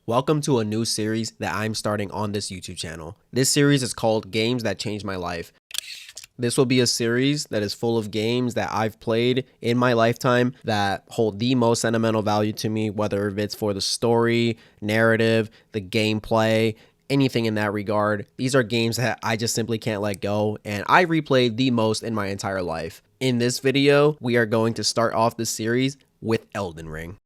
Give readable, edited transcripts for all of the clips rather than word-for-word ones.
Welcome to a new series that I'm starting on this YouTube channel. This series is called Games That Changed My Life. This will be a series that is full of games that I've played in my lifetime that hold the most sentimental value to me, whether it's for the story, narrative, the gameplay, anything in that regard. These are games that I just simply can't let go, and I replayed the most in my entire life. In this video, we are going to start off the series with Elden Ring.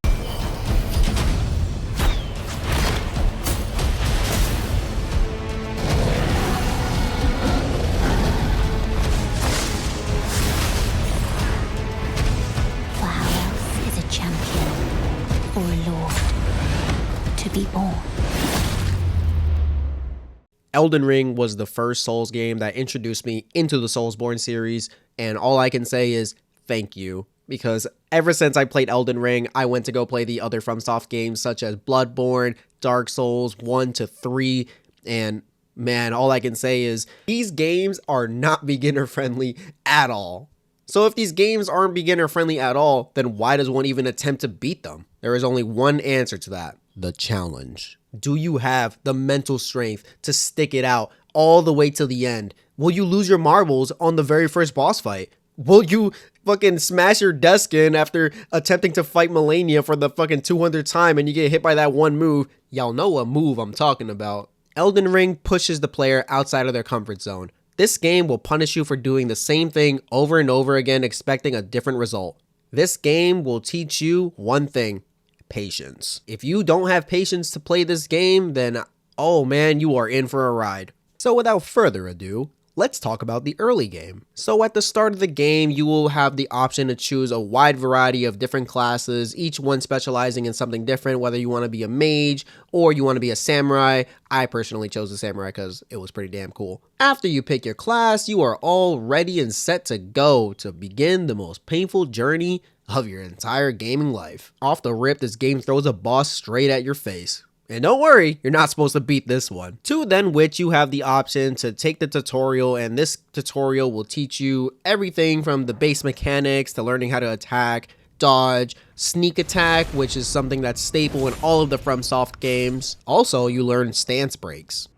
Or a lord to be born. Elden Ring was the first Souls game that introduced me into the Soulsborne series, and all I can say is thank you, because ever since I played Elden Ring, I went to go play the other FromSoft games such as Bloodborne, Dark Souls 1 to 3, and man, all I can say is these games are not beginner friendly at all. So if these games aren't beginner friendly at all, then why does one even attempt to beat them? There is only one answer to that: the challenge. Do you have the mental strength to stick it out all the way to the end? Will you lose your marbles on the very first boss fight? Will you fucking smash your desk in after attempting to fight Melania for the fucking 200th time and you get hit by that one move? Y'all know what move I'm talking about. Elden Ring pushes the player outside of their comfort zone. This game will punish you for doing the same thing over and over again, expecting a different result. This game will teach you one thing: patience. If you don't have patience to play this game, then oh man, you are in for a ride. So without further ado, let's talk about the early game. So at the start of the game, you will have the option to choose a wide variety of different classes, each one specializing in something different, whether you want to be a mage or you want to be a samurai. I personally chose the samurai because it was pretty damn cool. After you pick your class, you are all ready and set to go to begin the most painful journey of your entire gaming life. Off the rip, this game throws a boss straight at your face. And don't worry, you're not supposed to beat this one. To then which you have the option to take the tutorial, and this tutorial will teach you everything from the base mechanics to learning how to attack, dodge, sneak attack, which is something that's staple in all of the FromSoft games. Also, you learn stance breaks.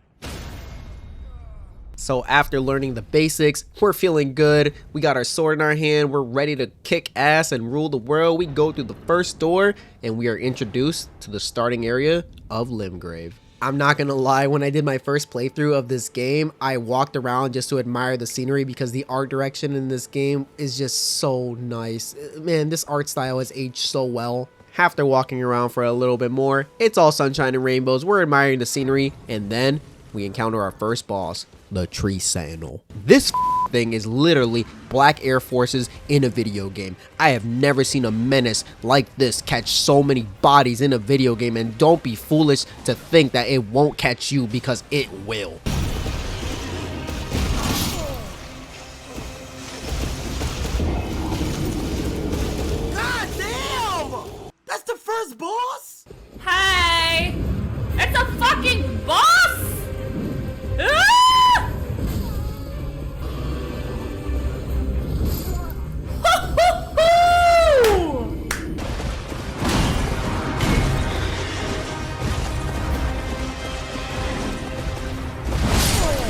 So after learning the basics, we're feeling good. We got our sword in our hand. We're ready to kick ass and rule the world. We go through the first door and we are introduced to the starting area of Limgrave. I'm not gonna lie, when I did my first playthrough of this game, I walked around just to admire the scenery because the art direction in this game is just so nice. Man, this art style has aged so well. After walking around for a little bit more, it's all sunshine and rainbows. We're admiring the scenery, and then we encounter our first boss, the Tree Sentinel. This thing is literally Black Air Forces in a video game. I have never seen a menace like this catch so many bodies in a video game, and don't be foolish to think that it won't catch you, because it will. God damn! That's the first boss? Hey! It's a fucking boss! Ah!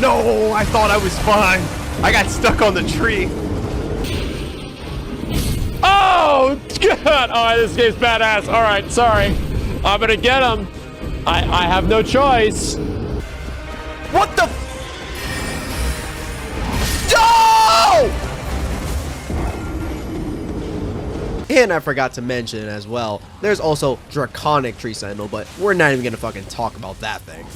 No, I thought I was fine. I got stuck on the tree. Oh, God. Oh, this game's badass. All right, sorry. I'm gonna get him. I have no choice. What the? No! And I forgot to mention as well, there's also Draconic Tree Sentinel, but we're not even gonna fucking talk about that thing.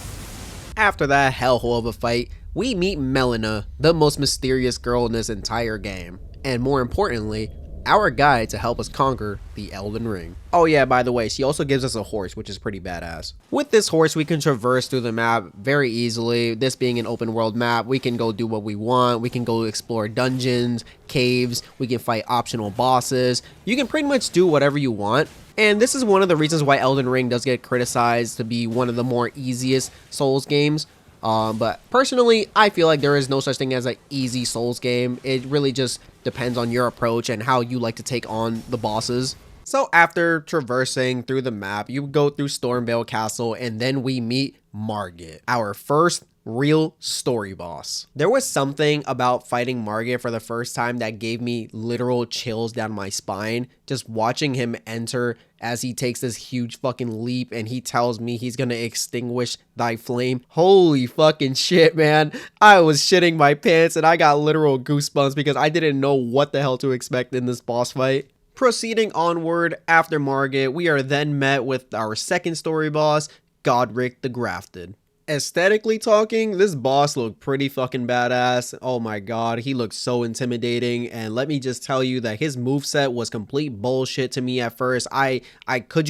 After that hellhole of a fight, we meet Melina, the most mysterious girl in this entire game, and more importantly, our guide to help us conquer the Elden Ring. Oh yeah, by the way, she also gives us a horse, which is pretty badass. With this horse, we can traverse through the map very easily. This being an open world map, we can go do what we want. We can go explore dungeons, caves, we can fight optional bosses. You can pretty much do whatever you want. And this is one of the reasons why Elden Ring does get criticized to be one of the more easiest Souls games. But personally, I feel like there is no such thing as an easy Souls game. It really just depends on your approach and how you like to take on the bosses. So after traversing through the map, you go through Stormvale Castle, and then we meet Margit, our first real story boss. There was something about fighting Margit for the first time that gave me literal chills down my spine. Just watching him enter as he takes this huge fucking leap and he tells me he's gonna extinguish thy flame. Holy fucking shit, man. I was shitting my pants and I got literal goosebumps because I didn't know what the hell to expect in this boss fight. Proceeding onward after Margit, we are then met with our second story boss, Godric the Grafted. Aesthetically talking, this boss looked pretty fucking badass. Oh my god, he looked so intimidating, and let me just tell you that his moveset was complete bullshit to me at first. I could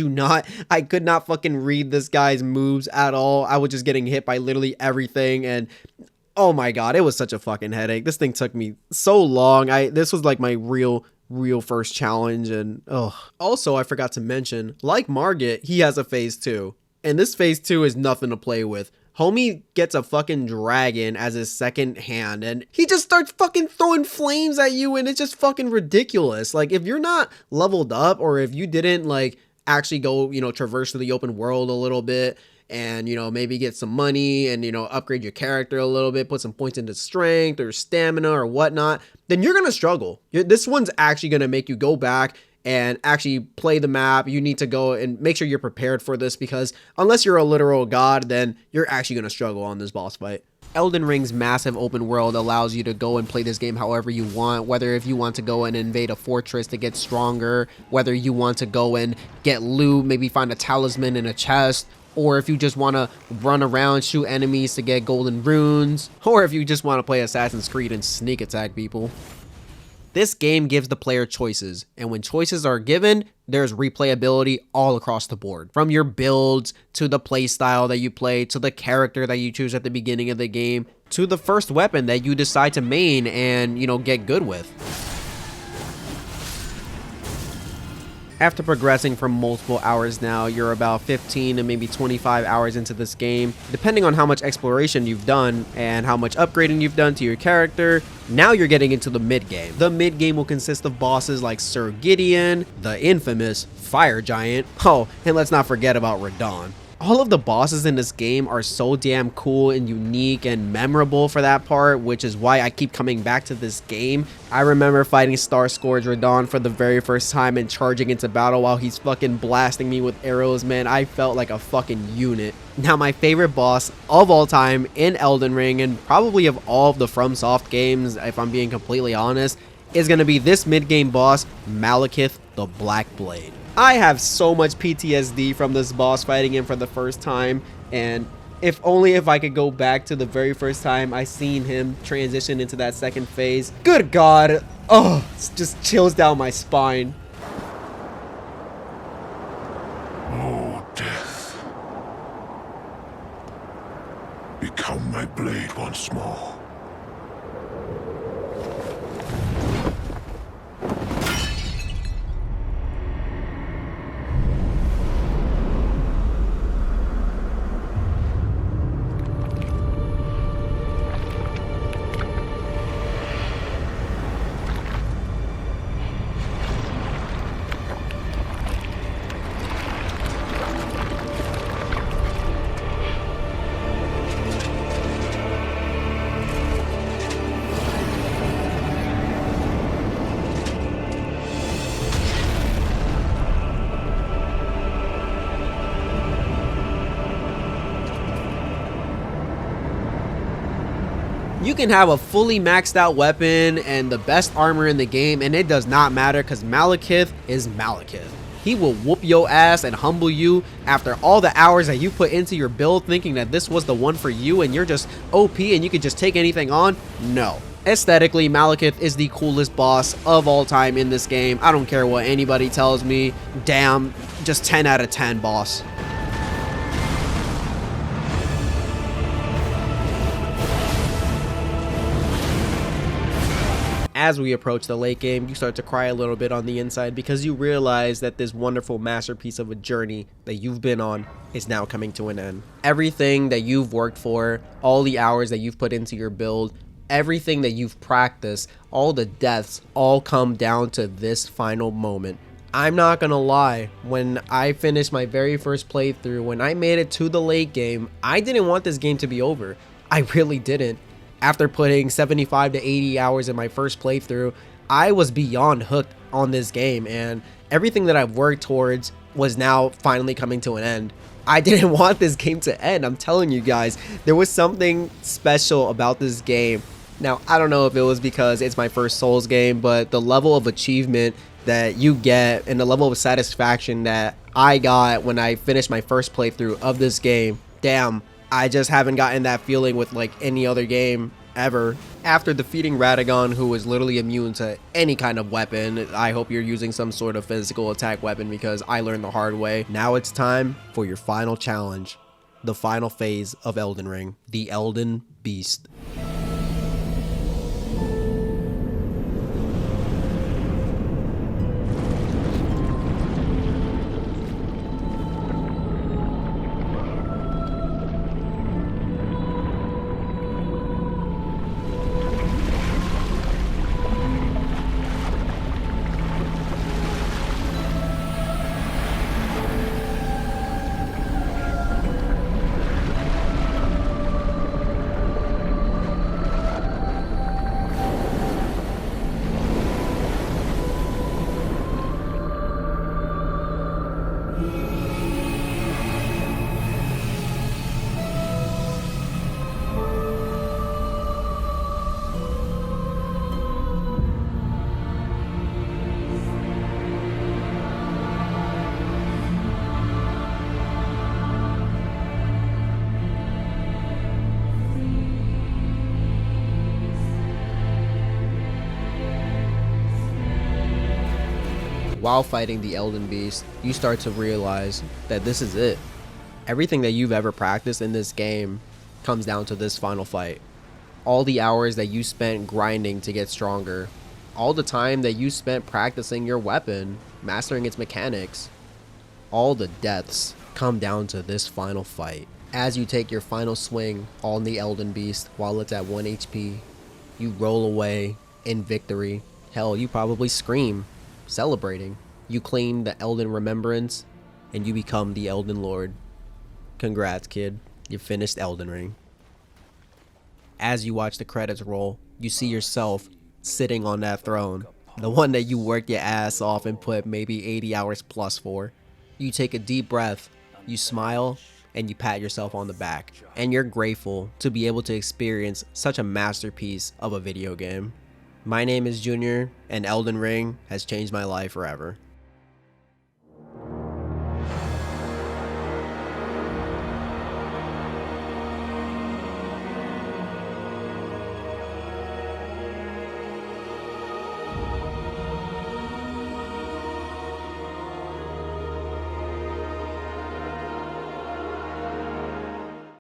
not fucking read this guy's moves at all. I was just getting hit by literally everything, and oh my god, it was such a fucking headache. This thing took me so long. This was like my real first challenge, and also I forgot to mention, like Margit, he has a phase 2. And this phase 2 is nothing to play with. Homie gets a fucking dragon as his second hand, and he just starts fucking throwing flames at you, and it's just fucking ridiculous. Like, if you're not leveled up, or if you didn't like actually go, traverse through the open world a little bit, and maybe get some money and upgrade your character a little bit, put some points into strength or stamina or whatnot, then you're gonna struggle. This one's actually gonna make you go back and actually play the map. You need to go and make sure you're prepared for this, because unless you're a literal god, then you're actually going to struggle on this boss fight. Elden Ring's massive open world allows you to go and play this game however you want, whether if you want to go and invade a fortress to get stronger, whether you want to go and get loot, maybe find a talisman in a chest, or if you just want to run around, shoot enemies to get golden runes, or if you just want to play Assassin's Creed and sneak attack people. This game gives the player choices, and when choices are given, there's replayability all across the board. From your builds, to the playstyle that you play, to the character that you choose at the beginning of the game, to the first weapon that you decide to main and, get good with. After progressing for multiple hours now, you're about 15 to maybe 25 hours into this game. Depending on how much exploration you've done and how much upgrading you've done to your character, now you're getting into the mid-game. The mid-game will consist of bosses like Sir Gideon, the infamous Fire Giant, and let's not forget about Radon. All of the bosses in this game are so damn cool and unique and memorable for that part, which is why I keep coming back to this game. I remember fighting Star Scourge Radon for the very first time and charging into battle while he's fucking blasting me with arrows, man. I felt like a fucking unit. Now, my favorite boss of all time in Elden Ring, and probably of all of the FromSoft games, if I'm being completely honest, is going to be this mid-game boss, Malekith the Black Blade. I have so much PTSD from this boss fighting him for the first time, and if I could go back to the very first time I seen him transition into that second phase. Good God, it just chills down my spine. Oh, death. Become my blade once more. You can have a fully maxed out weapon and the best armor in the game, and it does not matter because Malekith is Malekith. He will whoop your ass and humble you after all the hours that you put into your build thinking that this was the one for you and you're just OP and you could just take anything on. No. Aesthetically, Malekith is the coolest boss of all time in this game. I don't care what anybody tells me. Damn, just 10 out of 10 boss. As we approach the late game, you start to cry a little bit on the inside because you realize that this wonderful masterpiece of a journey that you've been on is now coming to an end. Everything that you've worked for, all the hours that you've put into your build, everything that you've practiced, all the deaths all come down to this final moment. I'm not gonna lie, when I finished my very first playthrough, when I made it to the late game, I didn't want this game to be over. I really didn't. After putting 75 to 80 hours in my first playthrough, I was beyond hooked on this game, and everything that I've worked towards was now finally coming to an end. I didn't want this game to end. I'm telling you guys, there was something special about this game. Now, I don't know if it was because it's my first Souls game, but the level of achievement that you get and the level of satisfaction that I got when I finished my first playthrough of this game, damn, I just haven't gotten that feeling with like any other game ever. After defeating Radagon, who is literally immune to any kind of weapon, I hope you're using some sort of physical attack weapon because I learned the hard way. Now it's time for your final challenge, the final phase of Elden Ring, the Elden Beast. While fighting the Elden Beast, you start to realize that this is it. Everything that you've ever practiced in this game comes down to this final fight. All the hours that you spent grinding to get stronger, all the time that you spent practicing your weapon, mastering its mechanics, all the deaths come down to this final fight. As you take your final swing on the Elden Beast while it's at 1 HP, you roll away in victory. Hell, you probably scream, celebrating. You claim the Elden Remembrance, and you become the Elden Lord. Congrats, kid. You finished Elden Ring. As you watch the credits roll, you see yourself sitting on that throne. The one that you worked your ass off and put maybe 80 hours plus for. You take a deep breath, you smile, and you pat yourself on the back. And you're grateful to be able to experience such a masterpiece of a video game. My name is Junior, and Elden Ring has changed my life forever.